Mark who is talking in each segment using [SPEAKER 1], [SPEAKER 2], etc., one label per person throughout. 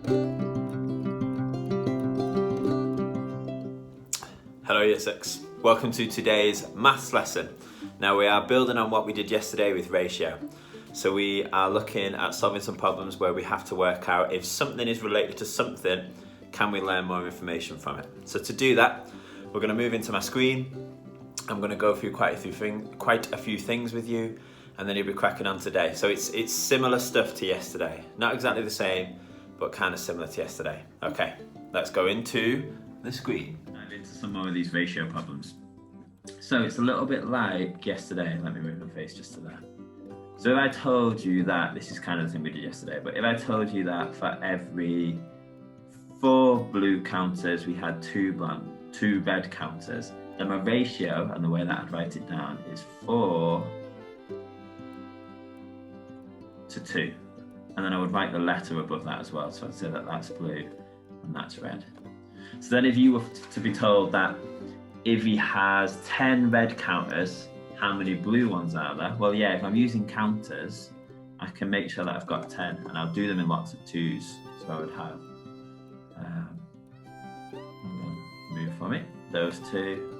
[SPEAKER 1] Hello Year 6, welcome to today's maths lesson. Now we are building on what we did yesterday with ratio. So we are looking at solving some problems where we have to work out if something is related to something, can we learn more information from it? So to do that, we're going to move into my screen. I'm going to go through quite a few things with you, and then you'll be cracking on today. So it's similar stuff to yesterday. Not exactly the same, but kind of similar to yesterday. Okay, let's go into the screen. Dive into some more of these ratio problems. So it's a little bit like yesterday. Let me move my face just to there. So if I told you that, this is kind of the thing we did yesterday, but if I told you that for every 4 blue counters, we had 2 red counters, then my ratio, and the way that I'd write it down, is 4 to 2. And then I would write the letter above that as well. So I'd say that that's blue and that's red. So then if you were to be told that if he has 10 red counters, how many blue ones are there? Well, yeah, if I'm using counters, I can make sure that I've got 10, and I'll do them in lots of 2s. So I would have, move from it, those 2,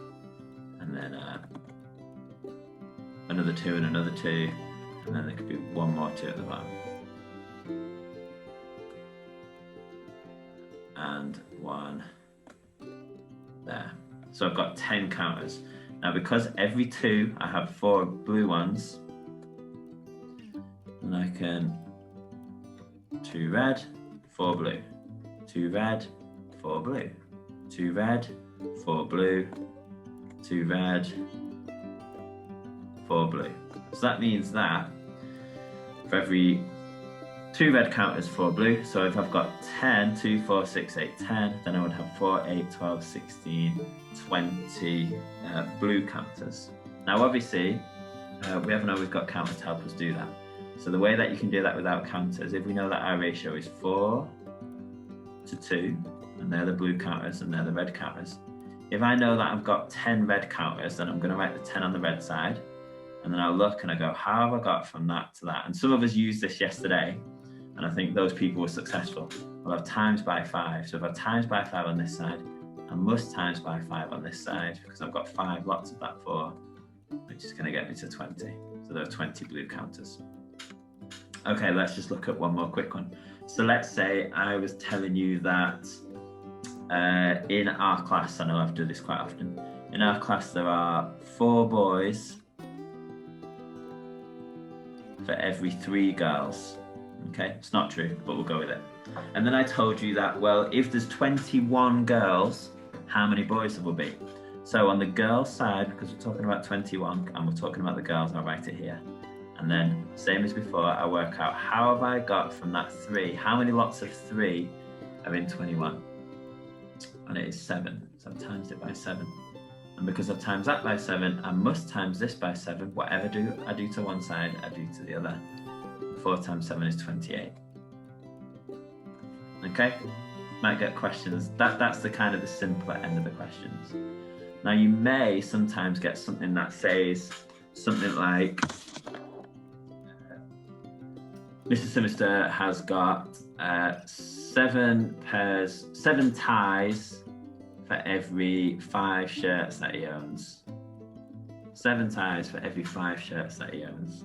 [SPEAKER 1] and then another 2 and another 2, and then there could be one more 2 at the bottom. And 1 there. So I've got 10 counters. Now because every 2 I have 4 blue ones, and I can 2 red, 4 blue, 2 red, 4 blue, 2 red, 4 blue, 2 red, 4 blue. So that means that for every 2 red counters, 4 blue. So if I've got 10, 2, 4, 6, 8, 10, then I would have 4, 8, 12, 16, 20 blue counters. Now obviously, we haven't always got counters to help us do that. So the way that you can do that without counters, if we know that our ratio is 4 to 2, and they're the blue counters and they're the red counters. If I know that I've got 10 red counters, then I'm going to write the 10 on the red side, and then I'll look and I go, how have I got from that to that? And some of us used this yesterday, and I think those people were successful. Well, I've times by 5. So if I times by 5 on this side, I must times by 5 on this side, because I've got 5 lots of that 4, which is going to get me to 20. So there are 20 blue counters. Okay, let's just look at one more quick one. So let's say I was telling you that in our class, I know I do this quite often, in our class there are 4 boys for every 3 girls. Okay, it's not true, but we'll go with it. And then I told you that, well, if there's 21 girls, how many boys there will be? So on the girls' side, because we're talking about 21 and we're talking about the girls, I'll write it here. And then, same as before, I work out how have I got from that 3, how many lots of 3 are in 21? And it is 7, so I've times it by 7. And because I've times that by 7, I must times this by 7. Whatever I do to one side, I do to the other. 4 times 7 is 28. Okay, might get questions. That's the kind of the simpler end of the questions. Now you may sometimes get something that says something like, Mr. Simister has got 7 ties for every 5 shirts that he owns. 7 ties for every 5 shirts that he owns.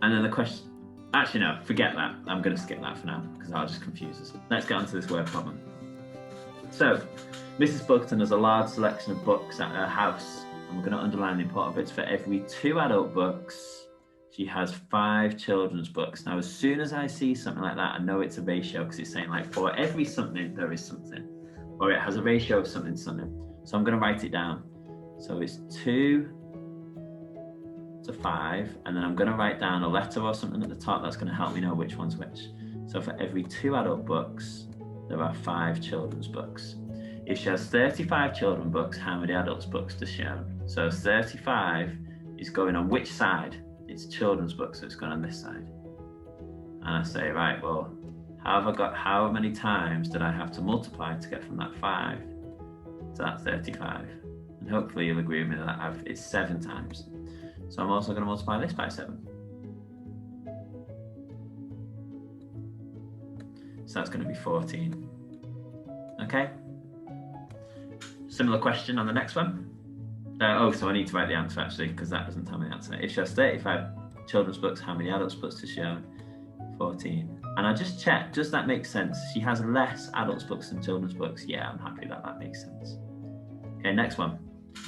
[SPEAKER 1] And then the question, actually no, forget that. I'm going to skip that for now because I'll just confuse us. Let's get on to this word problem. So, Mrs. Bugton has a large selection of books at her house. And we're going to underline the important bits. For every 2 adult books, she has 5 children's books. Now, as soon as I see something like that, I know it's a ratio because it's saying like for every something, there is something. Or it has a ratio of something to something. So I'm going to write it down. So it's 2 to 5, and then I'm going to write down a letter or something at the top that's going to help me know which one's which. So for every 2 adult books, there are 5 children's books. If she has 35 children's books, how many adults books does she own? So 35 is going on which side? It's children's books, so it's going on this side. And I say, right, well, how many times did I have to multiply to get from that 5 to that 35? And hopefully you'll agree with me that it's 7 times. So I'm also going to multiply this by 7. So that's going to be 14. Okay. Similar question on the next one. So I need to write the answer actually, because that doesn't tell me the answer. If she has 35 children's books, how many adults books does she own? 14. And I just checked, does that make sense? She has less adults books than children's books. Yeah, I'm happy that that makes sense. Okay, next one.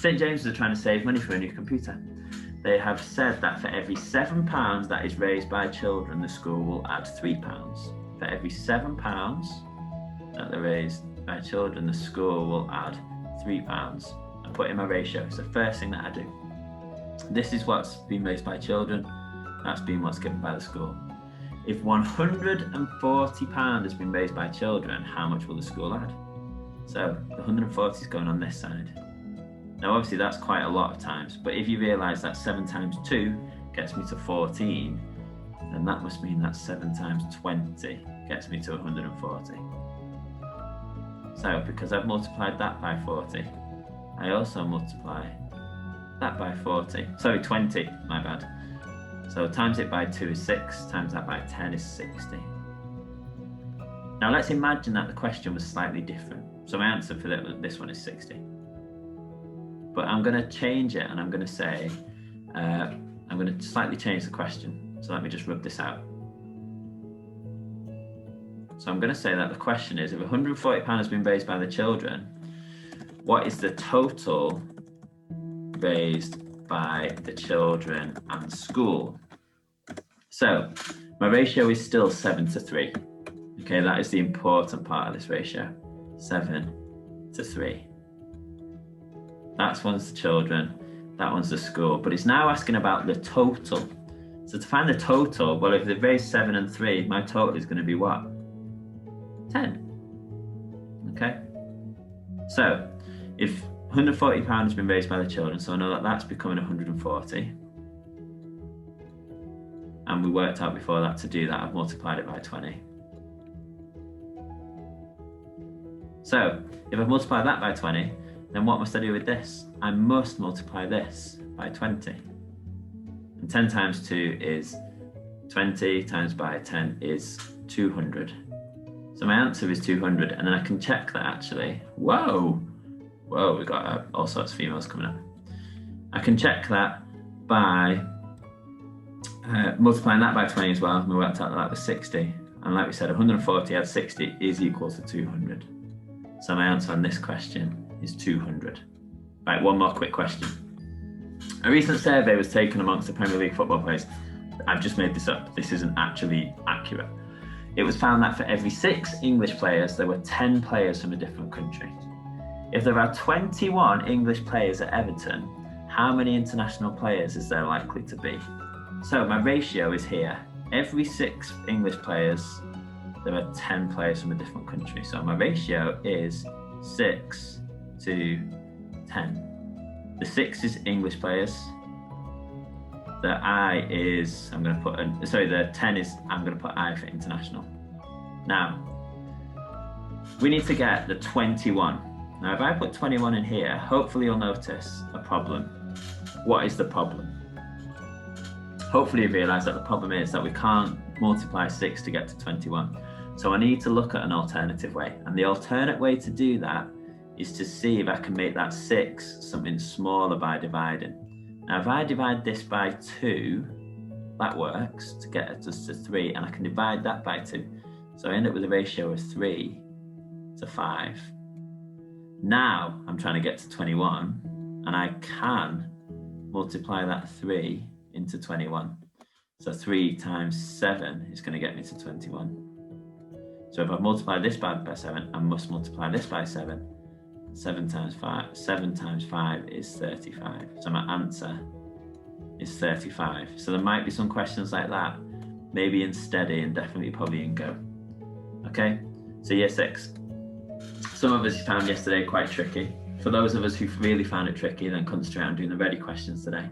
[SPEAKER 1] St. James's are trying to save money for a new computer. They have said that for every £7 that is raised by children, the school will add £3. For every £7 that they're raised by children, the school will add £3. I put in my ratio. It's the first thing that I do. This is what's been raised by children. That's been what's given by the school. If £140 has been raised by children, how much will the school add? So the 140 is going on this side. Now obviously that's quite a lot of times, but if you realise that 7 times 2 gets me to 14, then that must mean that 7 times 20 gets me to 140. So because I've multiplied that by 40, I also multiply that by 40. Sorry, 20, my bad. So times it by 2 is 6, times that by 10 is 60. Now let's imagine that the question was slightly different. So my answer for this one is 60. But I'm going to change it and I'm going to say, I'm going to slightly change the question. So let me just rub this out. So I'm going to say that the question is, if £140 has been raised by the children, what is the total raised by the children and school? So my ratio is still 7:3. Okay, that is the important part of this ratio. 7:3. That's one's the children, that one's the school. But it's now asking about the total. So to find the total, well, if they've raised 7 and 3, my total is going to be what? 10. Okay. So if £140 has been raised by the children, so I know that that's becoming 140. And we worked out before that to do that, I've multiplied it by 20. So if I've multiplied that by 20, then what must I do with this? I must multiply this by 20. And 10 times 2 is 20, times by 10 is 200. So my answer is 200, and then I can check that actually. Whoa, we've got all sorts of females coming up. I can check that by multiplying that by 20 as well, and we worked out that that was 60. And like we said, 140 add 60 is equal to 200. So my answer on this question is 200. Right, one more quick question. A recent survey was taken amongst the Premier League football players. I've just made this up. This isn't actually accurate. It was found that for every 6 English players, there were 10 players from a different country. If there are 21 English players at Everton, how many international players is there likely to be? So my ratio is here. Every 6 English players, there are 10 players from a different country. So my ratio is 6 to 10. The 6 is English players. The I is, the 10 is, I'm going to put I for international. Now, we need to get the 21. Now, if I put 21 in here, hopefully you'll notice a problem. What is the problem? Hopefully you realise that the problem is that we can't multiply 6 to get to 21. So I need to look at an alternative way. And the alternate way to do that is to see if I can make that 6 something smaller by dividing. Now, if I divide this by 2, that works to get us to 3, and I can divide that by 2. So I end up with a ratio of 3 to 5. Now I'm trying to get to 21, and I can multiply that 3 into 21. So 3 times 7 is going to get me to 21. So if I multiply this by 7, I must multiply this by 7. 7 times 5 is 35. So my answer is 35. So there might be some questions like that, maybe in steady and definitely probably in go. Okay, so year 6. Some of us found yesterday quite tricky. For those of us who really found it tricky, then concentrate on doing the ready questions today.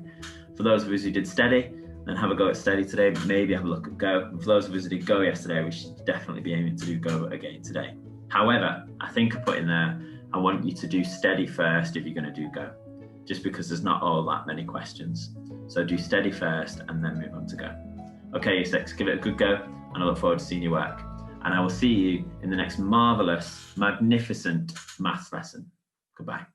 [SPEAKER 1] For those of us who did steady, then have a go at steady today, maybe have a look at go. And for those of us who did go yesterday, we should definitely be aiming to do go again today. However, I think I put in there, I want you to do steady first if you're going to do go, just because there's not all that many questions. So do steady first and then move on to go. Okay, year 6, give it a good go, and I look forward to seeing your work. and I will see you in the next marvelous, magnificent maths lesson. Goodbye.